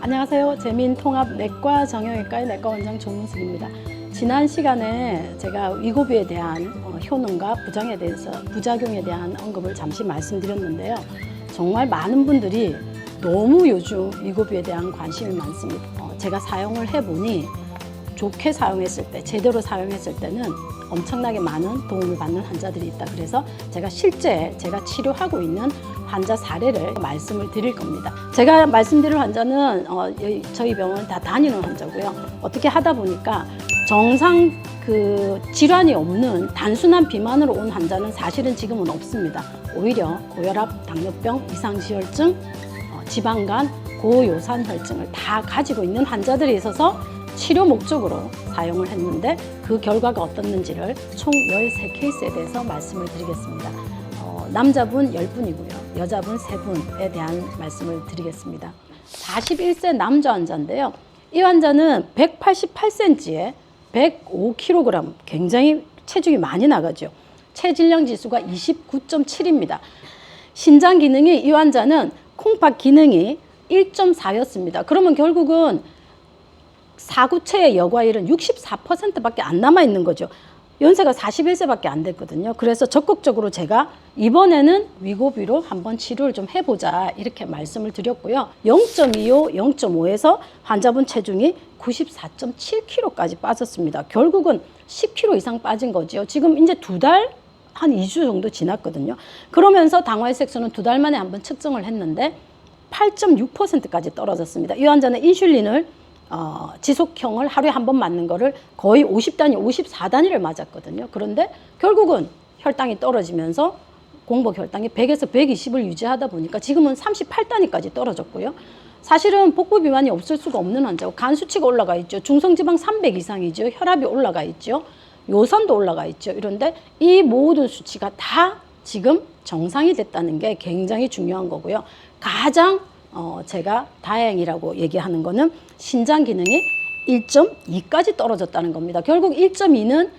안녕하세요. 재민통합내과 정형외과의 내과 원장 조문숙입니다. 지난 시간에 제가 위고비에 대한 효능과 부작용에 대한 언급을 잠시 말씀드렸는데요. 정말 많은 분들이 너무 요즘 위고비에 대한 관심이 많습니다. 제가 사용을 해보니 좋게 사용했을 때, 제대로 사용했을 때는 엄청나게 많은 도움을 받는 환자들이 있다. 그래서 제가 실제 제가 치료하고 있는 환자 사례를 말씀을 드릴 겁니다. 제가 말씀드릴 환자는 저희 병원 다 다니는 환자고요. 어떻게 하다 보니까 정상 질환이 없는 단순한 비만으로 온 환자는 사실은 지금은 없습니다. 오히려 고혈압, 당뇨병, 이상지혈증, 지방간, 고요산혈증을 다 가지고 있는 환자들이 있어서 치료 목적으로 사용을 했는데 그 결과가 어떻는지를 총 13케이스에 대해서 말씀을 드리겠습니다. 남자분 10분이고요. 여자분 3분에 대한 말씀을 드리겠습니다. 41세 남자 환자인데요. 이 환자는 188cm에 105kg, 굉장히 체중이 많이 나가죠. 체질량 지수가 29.7입니다. 신장 기능이 이 환자는 콩팥 기능이 1.4였습니다. 그러면 결국은 사구체의 여과일은 64%밖에 안 남아있는 거죠. 연세가 41세밖에 안 됐거든요. 그래서 적극적으로 제가 이번에는 위고비로 한번 치료를 좀 해보자 이렇게 말씀을 드렸고요. 0.25, 0.5에서 환자분 체중이 94.7kg까지 빠졌습니다. 결국은 10kg 이상 빠진 거죠. 지금 이제 2달, 한 2주 정도 지났거든요. 그러면서 당화혈색소는 2달 만에 한번 측정을 했는데 8.6%까지 떨어졌습니다. 이 환자는 인슐린을 지속형을 하루에 한 번 맞는 거를 거의 50단위, 54단위를 맞았거든요. 그런데 결국은 혈당이 떨어지면서 공복 혈당이 100에서 120을 유지하다 보니까 지금은 38단위까지 떨어졌고요. 사실은 복부 비만이 없을 수가 없는 환자고 간 수치가 올라가 있죠. 중성지방 300 이상이죠. 혈압이 올라가 있죠. 요산도 올라가 있죠. 이런데 이 모든 수치가 다 지금 정상이 됐다는 게 굉장히 중요한 거고요. 가장 제가 다행이라고 얘기하는 거는 신장 기능이 1.2까지 떨어졌다는 겁니다. 결국 1.2는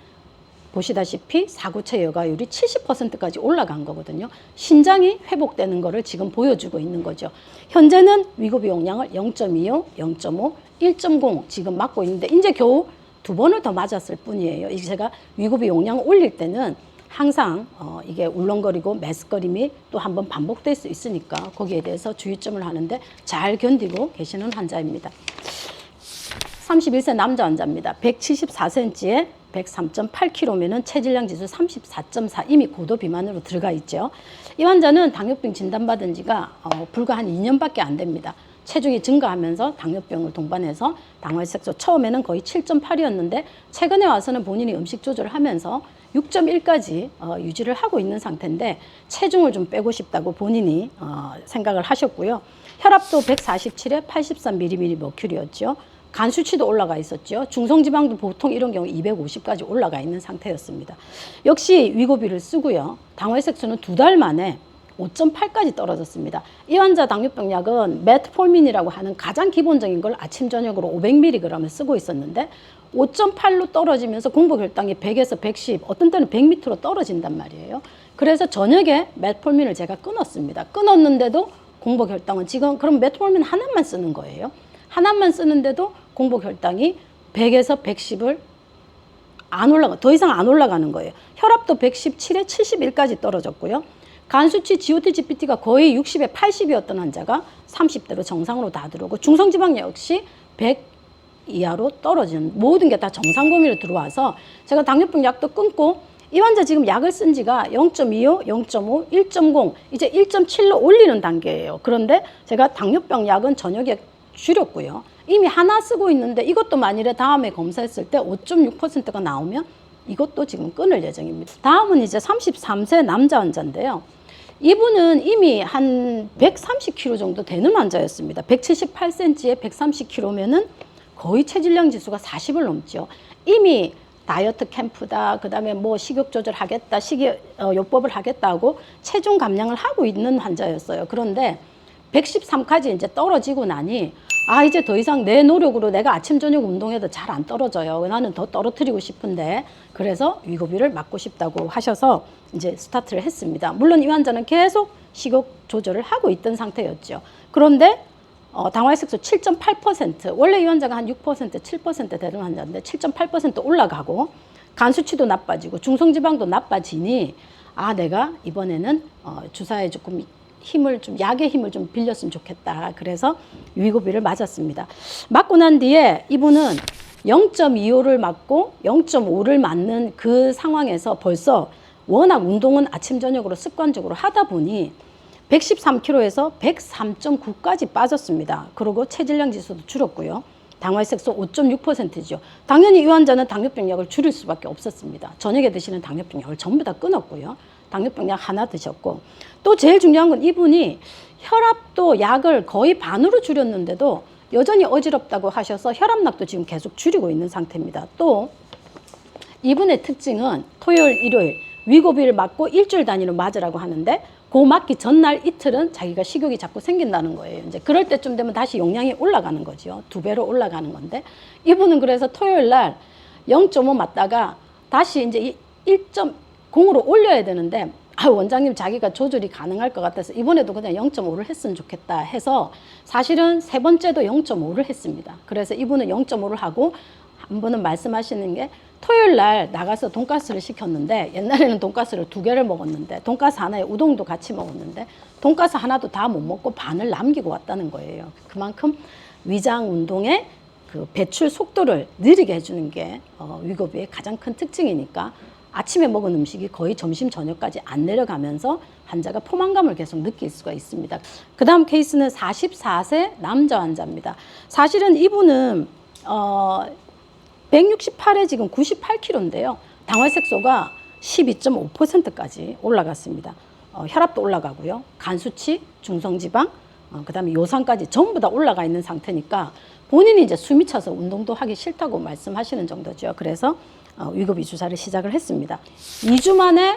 보시다시피 사구체 여과율이 70%까지 올라간 거거든요. 신장이 회복되는 거를 지금 보여주고 있는 거죠. 현재는 위고비 용량을 0.25, 0.5, 1.0 지금 맞고 있는데 이제 겨우 2번을 더 맞았을 뿐이에요. 이제 제가 위고비 용량을 올릴 때는 항상 이게 울렁거리고 메스꺼림이 또 한번 반복될 수 있으니까 거기에 대해서 주의점을 하는데 잘 견디고 계시는 환자입니다. 31세 남자 환자입니다. 174cm에 103.8kg면은 체질량 지수 34.4 이미 고도 비만으로 들어가 있죠. 이 환자는 당뇨병 진단받은 지가 불과 한 2년밖에 안 됩니다. 체중이 증가하면서 당뇨병을 동반해서 당화혈색소 처음에는 거의 7.8이었는데 최근에 와서는 본인이 음식 조절을 하면서 6.1까지 유지를 하고 있는 상태인데 체중을 좀 빼고 싶다고 본인이 생각을 하셨고요. 혈압도 147에 83mmmer였죠. 간 수치도 올라가 있었죠. 중성지방도 보통 이런 경우 250까지 올라가 있는 상태였습니다. 역시 위고비를 쓰고요. 당화혈색소는 2달 만에 5.8까지 떨어졌습니다. 이 환자 당뇨병 약은 메트폴민이라고 하는 가장 기본적인 걸 아침 저녁으로 500mg을 쓰고 있었는데 5.8로 떨어지면서 공복 혈당이 100에서 110, 어떤 때는 100m로 떨어진단 말이에요. 그래서 저녁에 메트폴민을 제가 끊었습니다. 끊었는데도 공복 혈당은 지금 그럼 메트폴민 하나만 쓰는 거예요. 하나만 쓰는데도 공복 혈당이 100에서 110을 더 이상 안 올라가는 거예요. 혈압도 117에 71까지 떨어졌고요. 간 수치 GOT, GPT가 거의 60에 80이었던 환자가 30대로 정상으로 다 들어오고 중성지방 역시 100 이하로 떨어지는 모든 게 다 정상 범위로 들어와서 제가 당뇨병 약도 끊고 이 환자 지금 약을 쓴 지가 0.25, 0.5, 1.0 이제 1.7로 올리는 단계예요. 그런데 제가 당뇨병 약은 저녁에 줄였고요. 이미 하나 쓰고 있는데 이것도 만일에 다음에 검사했을 때 5.6%가 나오면 이것도 지금 끊을 예정입니다. 다음은 이제 33세 남자 환자인데요. 이분은 이미 한 130kg 정도 되는 환자였습니다. 178cm에 130kg면은 거의 체질량 지수가 40을 넘죠. 이미 다이어트 캠프다, 그 다음에 뭐 식욕 조절하겠다, 요법을 하겠다 하고 체중 감량을 하고 있는 환자였어요. 그런데 113까지 이제 떨어지고 나니 이제 더 이상 내 노력으로 내가 아침 저녁 운동해도 잘 안 떨어져요. 나는 더 떨어뜨리고 싶은데 그래서 위고비를 맞고 싶다고 하셔서 이제 스타트를 했습니다. 물론 이 환자는 계속 식욕 조절을 하고 있던 상태였죠. 그런데 당화혈색소 7.8%, 원래 이 환자가 한 6%, 7% 되는 환자인데 7.8% 올라가고 간 수치도 나빠지고 중성지방도 나빠지니 내가 이번에는 주사에 조금 약의 힘을 좀 빌렸으면 좋겠다. 그래서 위고비를 맞았습니다. 맞고 난 뒤에 이분은 0.25를 맞고 0.5를 맞는 그 상황에서 벌써 워낙 운동은 아침 저녁으로 습관적으로 하다 보니 113kg에서 103.9까지 빠졌습니다. 그리고 체질량 지수도 줄었고요. 당화혈색소 5.6%죠. 당연히 이 환자는 당뇨병 약을 줄일 수밖에 없었습니다. 저녁에 드시는 당뇨병 약을 전부 다 끊었고요. 당뇨병 약 하나 드셨고, 또 제일 중요한 건 이분이 혈압도 약을 거의 반으로 줄였는데도 여전히 어지럽다고 하셔서 혈압약도 지금 계속 줄이고 있는 상태입니다. 또 이분의 특징은 토요일, 일요일 위고비를 맞고 일주일 단위로 맞으라고 하는데 그 맞기 전날 이틀은 자기가 식욕이 자꾸 생긴다는 거예요. 이제 그럴 때쯤 되면 다시 용량이 올라가는 거죠. 2배로 올라가는 건데 이분은 그래서 토요일 날 0.5 맞다가 다시 이제 1.0으로 올려야 되는데 원장님 자기가 조절이 가능할 것 같아서 이번에도 그냥 0.5를 했으면 좋겠다 해서 사실은 세 번째도 0.5를 했습니다. 그래서 이분은 0.5를 하고 한 번은 말씀하시는 게 토요일 날 나가서 돈가스를 시켰는데 옛날에는 돈가스를 2개를 먹었는데 돈가스 하나에 우동도 같이 먹었는데 돈가스 하나도 다 못 먹고 반을 남기고 왔다는 거예요. 그만큼 위장 운동의 그 배출 속도를 느리게 해주는 게 위고비의 가장 큰 특징이니까 아침에 먹은 음식이 거의 점심 저녁까지 안 내려가면서 환자가 포만감을 계속 느낄 수가 있습니다. 그 다음 케이스는 44세 남자 환자입니다. 사실은 이분은 168에 지금 98kg인데요. 당화혈색소가 12.5%까지 올라갔습니다. 혈압도 올라가고요. 간 수치, 중성지방, 그다음에 요산까지 전부 다 올라가 있는 상태니까 본인이 이제 숨이 차서 운동도 하기 싫다고 말씀하시는 정도죠. 그래서 위고비 주사를 시작을 했습니다. 2주 만에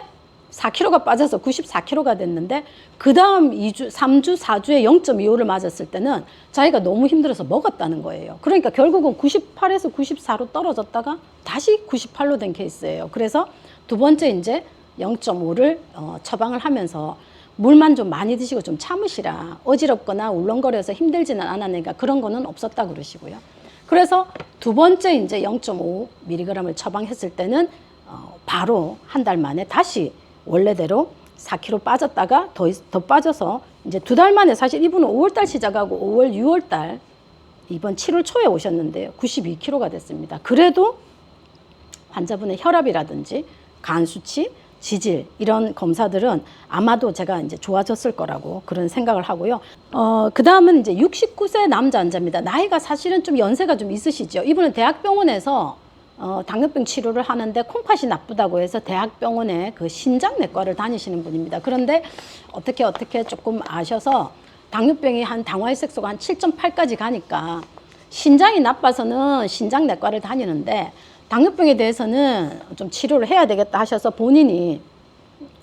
4kg가 빠져서 94kg가 됐는데 그 다음 2주, 3주, 4주에 0.25를 맞았을 때는 자기가 너무 힘들어서 먹었다는 거예요. 그러니까 결국은 98에서 94로 떨어졌다가 다시 98로 된 케이스예요. 그래서 두 번째 이제 0.5를 처방을 하면서 물만 좀 많이 드시고 좀 참으시라. 어지럽거나 울렁거려서 힘들지는 않았으니까 그런 거는 없었다 그러시고요. 그래서 두 번째 이제 0.5mg을 처방했을 때는 바로 한 달 만에 다시 원래대로 4kg 빠졌다가 더 빠져서 이제 2달 만에 사실 이분은 5월달 시작하고 5월, 6월달 이번 7월 초에 오셨는데요. 92kg가 됐습니다. 그래도 환자분의 혈압이라든지 간 수치, 지질 이런 검사들은 아마도 제가 이제 좋아졌을 거라고 그런 생각을 하고요. 그 다음은 이제 69세 남자 환자입니다. 나이가 사실은 좀 연세가 좀 있으시죠. 이분은 대학병원에서 당뇨병 치료를 하는데 콩팥이 나쁘다고 해서 대학병원에 그 신장내과를 다니시는 분입니다. 그런데 어떻게 조금 아셔서 당뇨병이 당화혈색소가 한 7.8까지 가니까 신장이 나빠서는 신장내과를 다니는데 당뇨병에 대해서는 좀 치료를 해야 되겠다 하셔서 본인이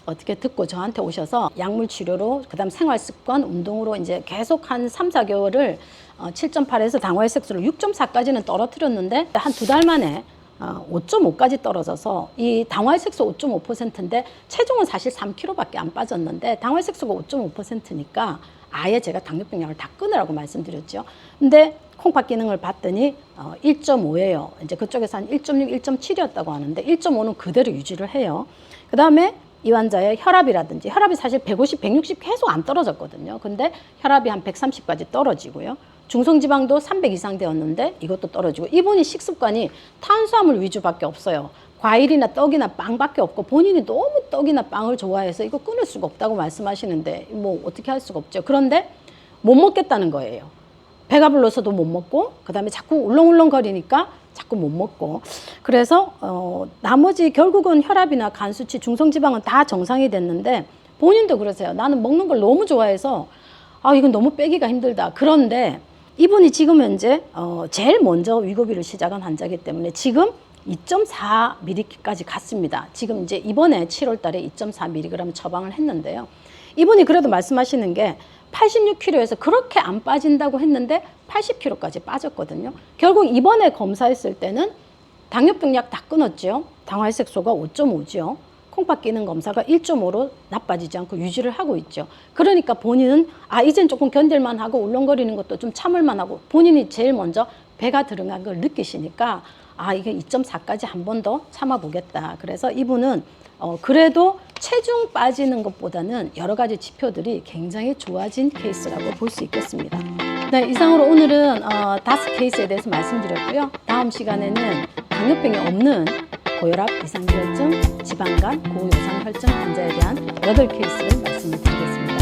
어떻게 듣고 저한테 오셔서 약물 치료로 그다음 생활습관 운동으로 이제 계속 한 3, 4개월을 7.8에서 당화혈색소를 6.4까지는 떨어뜨렸는데 한 2달 만에 5.5까지 떨어져서 이 당화혈색소 5.5%인데 체중은 사실 3kg밖에 안 빠졌는데 당화혈색소가 5.5%니까 아예 제가 당뇨병 약을 다 끊으라고 말씀드렸죠. 근데 콩팥 기능을 봤더니 1.5예요. 이제 그쪽에서 한 1.6, 1.7이었다고 하는데 1.5는 그대로 유지를 해요. 그 다음에 이 환자의 혈압이라든지 혈압이 사실 150, 160 계속 안 떨어졌거든요. 근데 혈압이 한 130까지 떨어지고요. 중성지방도 300 이상 되었는데 이것도 떨어지고 이분이 식습관이 탄수화물 위주밖에 없어요. 과일이나 떡이나 빵밖에 없고 본인이 너무 떡이나 빵을 좋아해서 이거 끊을 수가 없다고 말씀하시는데 뭐 어떻게 할 수가 없죠. 그런데 못 먹겠다는 거예요. 배가 불러서도 못 먹고 그다음에 자꾸 울렁울렁거리니까 자꾸 못 먹고 그래서 나머지 결국은 혈압이나 간 수치, 중성지방은 다 정상이 됐는데 본인도 그러세요. 나는 먹는 걸 너무 좋아해서 이건 너무 빼기가 힘들다. 그런데 이분이 지금 현재 제일 먼저 위고비를 시작한 환자이기 때문에 지금 2.4mg까지 갔습니다. 지금 이제 이번에 7월 달에 2.4mg 처방을 했는데요. 이분이 그래도 말씀하시는 게 86kg에서 그렇게 안 빠진다고 했는데 80kg까지 빠졌거든요. 결국 이번에 검사했을 때는 당뇨병 약 다 끊었죠. 당화혈색소가 5.5죠. 콩팥 기능 검사가 1.5로 나빠지지 않고 유지를 하고 있죠. 그러니까 본인은 이젠 조금 견딜만 하고 울렁거리는 것도 좀 참을만 하고 본인이 제일 먼저 배가 들어간 걸 느끼시니까 이게 2.4까지 한 번 더 참아보겠다. 그래서 이분은 그래도 체중 빠지는 것보다는 여러 가지 지표들이 굉장히 좋아진 케이스라고 볼 수 있겠습니다. 네, 이상으로 오늘은 5케이스에 대해서 말씀드렸고요. 다음 시간에는 당뇨병이 없는 고혈압, 이상결증, 지방간, 고요산혈증 환자에 대한 8케이스를 말씀드리겠습니다.